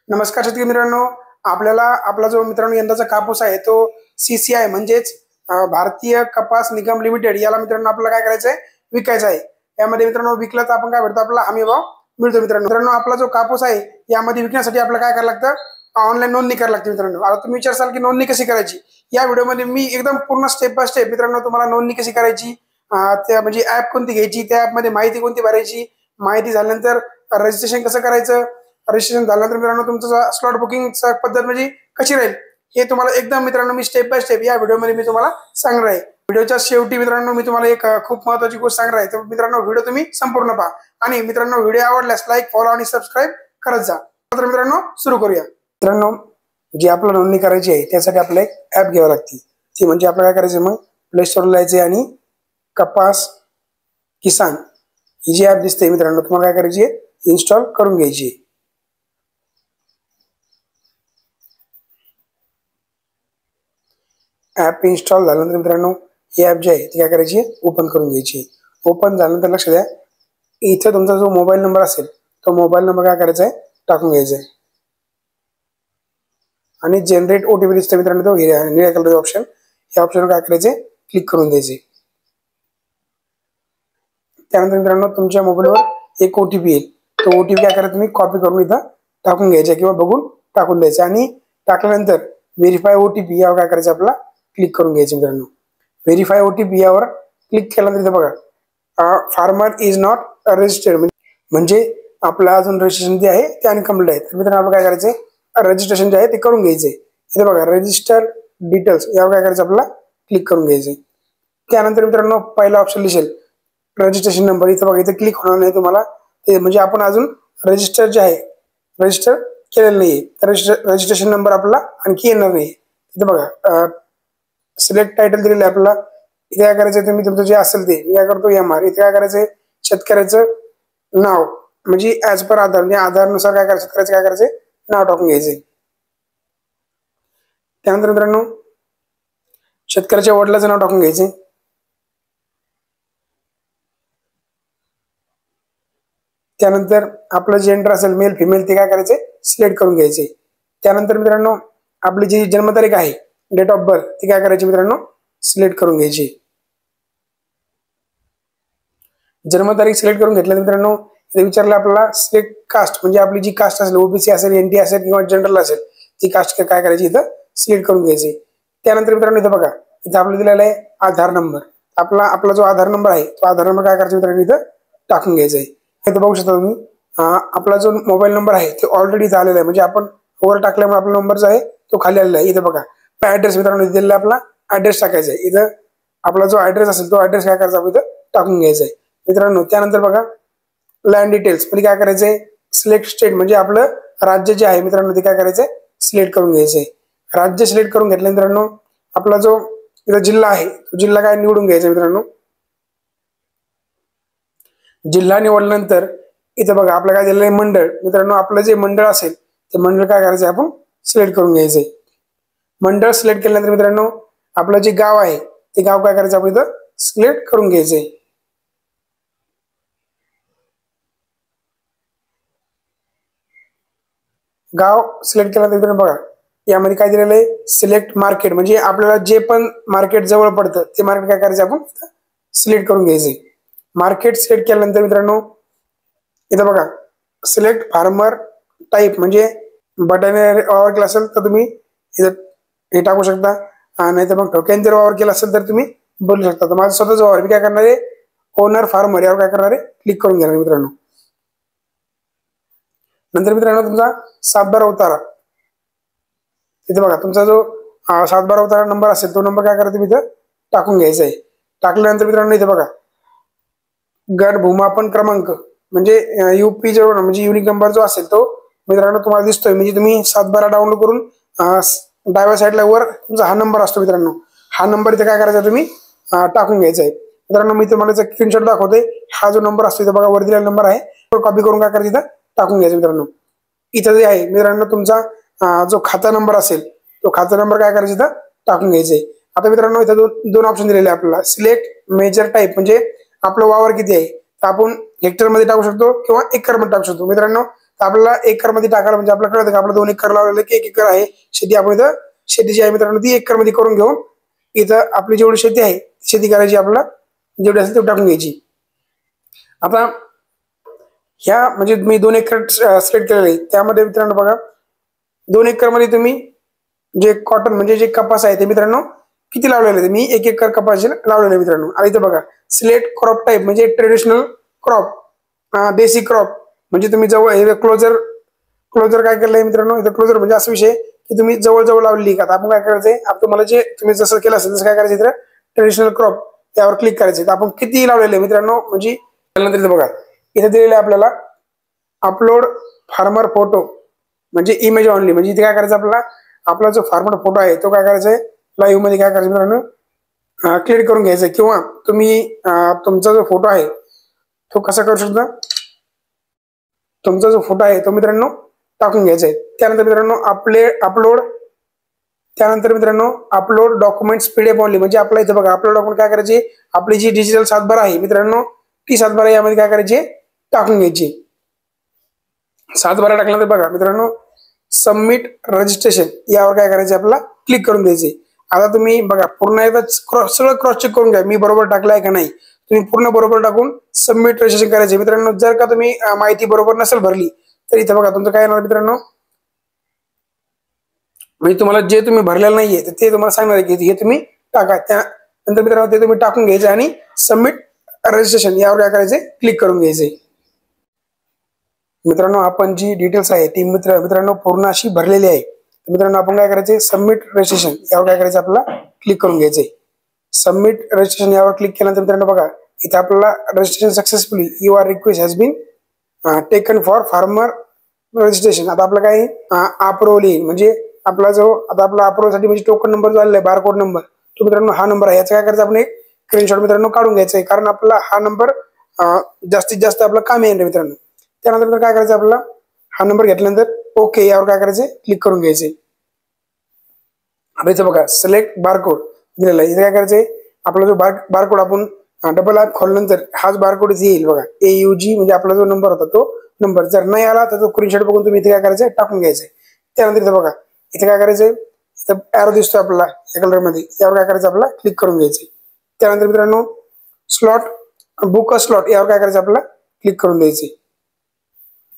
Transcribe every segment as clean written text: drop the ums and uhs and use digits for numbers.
नमस्कार शेतकरी मित्रांनो, आपल्याला आपला जो मित्रांनो यंदाचा कापूस आहे तो CCI म्हणजेच भारतीय कपास निगम लिमिटेड याला मित्रांनो आपल्याला काय करायचं आहे, विकायचा आहे। यामध्ये मित्रांनो विकला तर आपण काय भेटतो, आपला हमी भाव मिळतो। मित्रांनो आपला जो कापूस आहे यामध्ये विकण्यासाठी आपल्याला काय करायला लागतं, ऑनलाईन नोंदणी करायला लागते। मित्रांनो आता तुम्ही विचारसाल की नोंदणी कशी करायची, या व्हिडिओमध्ये मी एकदम पूर्ण स्टेप बाय स्टेप मित्रांनो तुम्हाला नोंदणी कशी करायची, त्या म्हणजे ऍप कोणती घ्यायची, त्या ऍपमध्ये माहिती कोणती भरायची, माहिती झाल्यानंतर रजिस्ट्रेशन कसं करायचं, रजिस्ट्रेशन झाल्यानंतर मित्रांनो तुमचं स्लॉट बुकिंग पद्धत म्हणजे कशी राहील हे तुम्हाला एकदम मित्रांनो मी स्टेप बाय स्टेप या व्हिडिओमध्ये मी तुम्हाला सांगणार आहे। व्हिडिओच्या शेवटी मित्रांनो मी तुम्हाला एक खूप महत्त्वाची गोष्ट सांगणार आहे, तर मित्रांनो व्हिडिओ तुम्ही संपूर्ण पहा आणि मित्रांनो व्हिडिओ आवडल्यास लाईक, फॉलो आणि सबस्क्राईब करत जा। तर मित्रांनो सुरू करूया। मित्रांनो जी आपल्याला नोंदणी करायची आहे त्यासाठी आपल्याला एक ऍप घ्यावी लागते, ती म्हणजे आपल्याला काय करायचं, मग प्ले स्टोरला जायचे आणि कपास किसान ही जी ऍप दिसते मित्रांनो तुम्हाला काय करायची आहे, इन्स्टॉल करून घ्यायची। ऍप इन्स्टॉल झाल्यानंतर मित्रांनो ही ऍप जी आहे ती काय करायची, ओपन करून घ्यायची। ओपन झाल्यानंतर लक्ष द्या, इथे तुमचा जो मोबाईल नंबर असेल तो मोबाईल नंबर काय करायचा आहे, टाकून घ्यायचा आहे आणि जनरेट OTP दिसतं मित्रांनो, तो निळ्या कलरचा ऑप्शन, या ऑप्शनवर काय करायचे, क्लिक करून द्यायचे। त्यानंतर मित्रांनो तुमच्या मोबाईलवर एक OTP येईल, तो OTP काय करायचा, तुम्ही कॉपी करून इथं टाकून घ्यायचा किंवा बघून टाकून द्यायचा आणि टाकल्यानंतर व्हेरीफाय OTP यावर काय करायचं, आपला क्लिक करून घ्यायचे। मित्रांनो व्हेरीफाय OTP यावर क्लिक केल्यानंतर बघा फार्मर इज नॉट रजिस्टर्ड म्हणजे आपलं अजून रजिस्ट्रेशन जे आहे ते अनकम्प्लीट आहे। तर मित्रांनो आपल्याला काय करायचंय, रजिस्ट्रेशन जे आहे ते करून घ्यायचंय। इथे बघा रजिस्टर डिटेल्स यावर काय करायचं, आपल्याला क्लिक करून घ्यायचंय। त्यानंतर मित्रांनो पहिला ऑप्शन दिसेल रजिस्ट्रेशन नंबर, इथं बघा इथे क्लिक होणार नाही तुम्हाला, ते म्हणजे आपण अजून रजिस्टर जे आहे रजिस्टर केलेलं नाहीये, तर रजिस्ट्रेशन नंबर आपला आणखी येणार नाही। इथे बघा सिलेक्ट टायटल दिलेलं आहे आपल्याला, इथे काय करायचं, तुम्ही तुमचं जे असेल ते मी काय करतो MR, इथे काय करायचंय शेतकऱ्याचं नाव म्हणजे ऍज पर आधार, म्हणजे आधारनुसार काय करायचं, शेतकऱ्याचं काय करायचंय नाव टाकून घ्यायचंय। त्यानंतर मित्रांनो शेतकऱ्याच्या वडिलांचं नाव टाकून घ्यायचंय। त्यानंतर आपलं जेंडर असेल मेल फिमेल ते काय करायचंय, सिलेक्ट करून घ्यायचंय। त्यानंतर मित्रांनो आपली जी जन्मतारीख आहे डेट ऑफ बर्थ ती काय करायची मित्रांनो, सिलेक्ट करून घ्यायची। जन्मतारीख सिलेक्ट करून घेतल्यानंतर मित्रांनो इथे विचारलं आपल्याला सिलेक्ट कास्ट, म्हणजे आपली जी कास्ट असेल OBC असेल, NT असेल किंवा जनरल असेल ती कास्ट काय करायची, इथं सिलेक्ट करून घ्यायची। त्यानंतर मित्रांनो इथं बघा इथं आपलं दिलेलं आहे आधार नंबर, आपला जो आधार नंबर आहे तो आधार नंबर काय करायचा मित्रांनो इथं टाकून घ्यायचा आहे। इथं बघू शकता तुम्ही आपला जो मोबाईल नंबर आहे तो ऑलरेडी इथं आलेला आहे, म्हणजे आपण वर टाकल्यामुळे आपला नंबर जो आहे तो खाली आलेला आहे। इथं बघा ऍड्रेस मित्रांनो दिलेला आपला ऍड्रेस टाकायचा आहे, इथं आपला जो ऍड्रेस असेल तो ऍड्रेस काय करायचा, इथं टाकून घ्यायचा आहे मित्रांनो। त्यानंतर बघा लँड डिटेल्स म्हणजे काय करायचंय, सिलेक्ट स्टेट म्हणजे आपलं राज्य जे आहे मित्रांनो ते काय करायचंय, सिलेक्ट करून घ्यायचंय। राज्य सिलेक्ट करून घेतल्या मित्रांनो आपला जो इथं जिल्हा आहे तो जिल्हा काय निवडून घ्यायचा मित्रांनो। जिल्हा निवडल्यानंतर इथं बघा आपलं काय दिलेलं आहे मंडळ, मित्रांनो आपलं जे मंडळ असेल ते मंडळ काय करायचंय, आपण सिलेक्ट करून घ्यायचंय। मंडळ सिलेक्ट केल्यानंतर मित्रांनो आपलं जे गाव आहे ते गाव काय करायचं, आपण इथं सिलेक्ट करून घ्यायचंय। गाव सिलेक्ट केल्यानंतर बघा यामध्ये काय दिलेलं आहे, सिलेक्ट मार्केट म्हणजे आपल्याला जे पण मार्केट जवळ पडतं ते मार्केट काय करायचं, आपण सिलेक्ट करून घ्यायचंय। मार्केट सिलेक्ट केल्यानंतर मित्रांनो इथं बघा सिलेक्ट फार्मर टाईप म्हणजे बटाणे वावर केला असेल तर तुम्ही इथं हे टाकू शकता, नाही तर मग ठोक्याने जर वावर केला असेल तर तुम्ही बोलू शकता। तर माझं स्वतःच वावर मी काय करणार आहे, ओनर फार्मर यावर काय करणार आहे, क्लिक करून घेणार मित्रांनो। नंतर मित्रांनो तुमचा 7/12 उतारा, इथे बघा तुमचा जो 7/12 उतारा नंबर असेल तो नंबर काय करायचा, इथं टाकून घ्यायचा आहे। टाकल्यानंतर मित्रांनो इथे बघा गट भूमापन क्रमांक म्हणजे UP जो म्हणजे युनिक नंबर जो असेल तो मित्रांनो तुम्हाला दिसतोय, म्हणजे तुम्ही 7/12 डाउनलोड करून डाव्या साईडला वर तुमचा हा नंबर असतो मित्रांनो, हा नंबर इथे काय करायचा तुम्ही टाकून घ्यायचा आहे। मित्रांनो मी तुम्हाला स्क्रीनशॉट दाखवते, हा जो नंबर असतो इथं बघा वर दिलेला नंबर आहे तो कॉपी करून काय करायचं इथं टाकून घ्यायचा मित्रांनो। इथं जे आहे मित्रांनो तुमचा जो खाता नंबर असेल तो खाता नंबर काय करायचा इथं टाकून घ्यायचा। आता मित्रांनो इथं दोन ऑप्शन दिलेले आपल्याला, सिलेक्ट मेजर टाईप म्हणजे आपलं वावर किती आहे, तर आपण हेक्टर मध्ये टाकू शकतो किंवा एकर मध्ये टाकू शकतो। मित्रांनो तर आपल्याला एकरमध्ये टाकायला म्हणजे आपल्याला कळतं की आपलं 2 एकर लावलेलं की 1 एकर आहे शेती. आपण इथं शेतीची आहे मित्रांनो ती एकरमध्ये करून घेऊन इथं आपली जेवढी शेती आहे शेती करायची आपल्याला जेवढी असेल तेवढी टाकून घ्यायची. आता ह्या म्हणजे मी 2 एकर सिलेक्ट केलेले आहे त्यामध्ये मित्रांनो बघा 2 एकर मध्ये तुम्ही जे कॉटन म्हणजे जे कपास आहे ते मित्रांनो किती लावलेले आहे. मी 1 एकर कपास लावलेले आहे मित्रांनो. आणि इथं बघा सिलेक्ट क्रॉप टाईप म्हणजे ट्रेडिशनल क्रॉप, देसी क्रॉप म्हणजे तुम्ही जवळ हे क्लोजर काय केलंय मित्रांनो. इथं क्लोजर म्हणजे असा विषय की तुम्ही जवळ लावलेली का. आपण काय करायचंय तुम्हाला जे तुम्ही जसं केलं असेल तसं काय करायचं इथं ट्रेडिशनल क्रॉप यावर क्लिक करायचं. तर आपण किती लावलेले मित्रांनो म्हणजे त्यानंतर इथं बघा इथे दिलेलं आहे आपल्याला अपलोड फार्मर फोटो म्हणजे इमेज ऑनली. म्हणजे इथे काय करायचं आपल्याला आपला जो फार्मर फोटो आहे तो काय करायचा आहे लाईव्ह मध्ये काय करायचं मित्रांनो क्लिक करून घ्यायचा. किंवा तुम्ही तुमचा जो फोटो आहे तो कसा करू शकता. तुमचा जो फोटो आहे तो मित्रांनो टाकून घ्यायचा आहे. त्यानंतर मित्रांनो अपलोड डॉक्युमेंट्स पीडीएफ ओनली म्हणजे आपला इथे बघा अपलोड डॉक्युमेंट काय करायचे आपली जी डिजिटल सातबारा आहे मित्रांनो ती सातबारा यामध्ये काय करायची टाकून घ्यायची. सातबारा टाकल्यानंतर बघा मित्रांनो सबमिट रजिस्ट्रेशन यावर काय करायचे आपल्याला क्लिक करून द्यायचे. आता तुम्ही बघा पूर्ण एकदा सगळं क्रॉस चेक करून घ्या मी बरोबर टाकलाय का नाही. तुम्ही पूर्ण बरोबर टाकून सबमिट रजिस्ट्रेशन करायचे मित्रांनो. जर का तुम्ही माहिती बरोबर नसेल भरली तर इथे बघा तुमचं काय येणार मित्रांनो म्हणजे तुम्हाला जे तुम्ही भरलेलं नाहीये तर ते तुम्हाला सांगणार की हे तुम्ही टाका. त्यानंतर मित्रांनो ते तुम्ही टाकून घ्यायचे आणि सबमिट रजिस्ट्रेशन यावर काय करायचे क्लिक करून घ्यायचे. मित्रांनो आपण जी डिटेल्स आहे ती मित्रांनो पूर्ण अशी भरलेली आहे. मित्रांनो आपण काय करायचे सबमिट रजिस्ट्रेशन यावर काय करायचं आपल्याला क्लिक करून घ्यायचे. सबमिट रजिस्ट्रेशन यावर क्लिक केल्यानंतर मित्रांनो बघा इथे आपल्याला registration successfully your request has been taken for farmer registration. आता आपलं काय अप्रूव्हल येईल म्हणजे आपला जो आता आपला अप्रूव्हल साठी म्हणजे टोकन नंबर जो आलेला आहे बारकोड नंबर तो मित्रांनो हा नंबर आहे. याचा काय करायचं आपण एक स्क्रीनशॉट मित्रांनो काढून घ्यायचा आहे कारण आपला हा नंबर जास्तीत जास्त आपला कामी येणार मित्रांनो. त्यानंतर काय करायचं आपल्याला हा नंबर घेतल्यानंतर ओके यावर काय करायचे क्लिक करून घ्यायचे. आता इथं बघा सिलेक्ट बारकोड दिलेला आहे. इथे काय करायचंय आपला जो बारकोड आपण डबल ॲप खोलल्यानंतर हाच बारकोड इथे येईल बघा AUG म्हणजे आपला जो नंबर होता तो नंबर जर नाही आला तर तो स्क्रीनशॉट बघून तुम्ही इथे काय करायचं टाकून घ्यायचंय. त्यानंतर इथं बघा इथे काय करायचंय इथं एरो दिसतो आपल्याला या कलर मध्ये यावर काय करायचं आपल्याला क्लिक करून घ्यायचंय. त्यानंतर मित्रांनो बुक अ स्लॉट यावर काय करायचं आपल्याला क्लिक करून द्यायचे.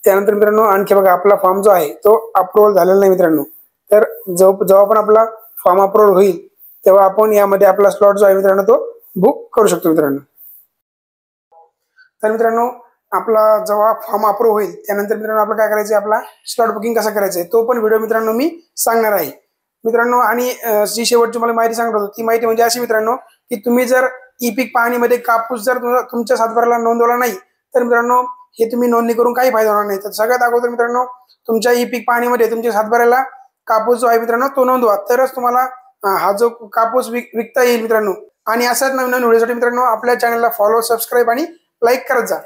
त्यानंतर मित्रांनो आणखी बघा आपला फॉर्म जो आहे तो अप्रूव्हल झालेला नाही मित्रांनो. तर जेव्हा पण आपला फॉर्म अप्रूव्हल होईल तेव्हा आपण यामध्ये आपला स्लॉट जो आहे मित्रांनो तो बुक करू शकतो मित्रांनो. तर मित्रांनो आपला जेव्हा फॉर्म अप्रूव्ह होईल त्यानंतर मित्रांनो आपलं काय करायचं आपला स्लॉट बुकिंग कसं करायचं तो पण व्हिडिओ मित्रांनो मी सांगणार आहे मित्रांनो. आणि जी शेवटची मला माहिती सांगत होतो ती माहिती म्हणजे अशी मित्रांनो की तुम्ही जर ई पीक पाहणीमध्ये कापूस जर तुमच्या सातबाराला नोंदवला नाही तर मित्रांनो हे तुम्ही नोंदणी करून काही फायदा होणार नाही. तर सगळ्यात अगोदर मित्रांनो तुमच्या ई पीक पाहणीमध्ये तुमच्या सातबाराला कापूस जो आहे मित्रांनो तो नोंदवा तरच तुम्हाला हा जो कापूस विकता येईल मित्रांनो. आणि असाच नवीन व्हिडिओसाठी मित्रांनो आपल्या चॅनलला फॉलो सबस्क्राईब आणि लाईक करत जा.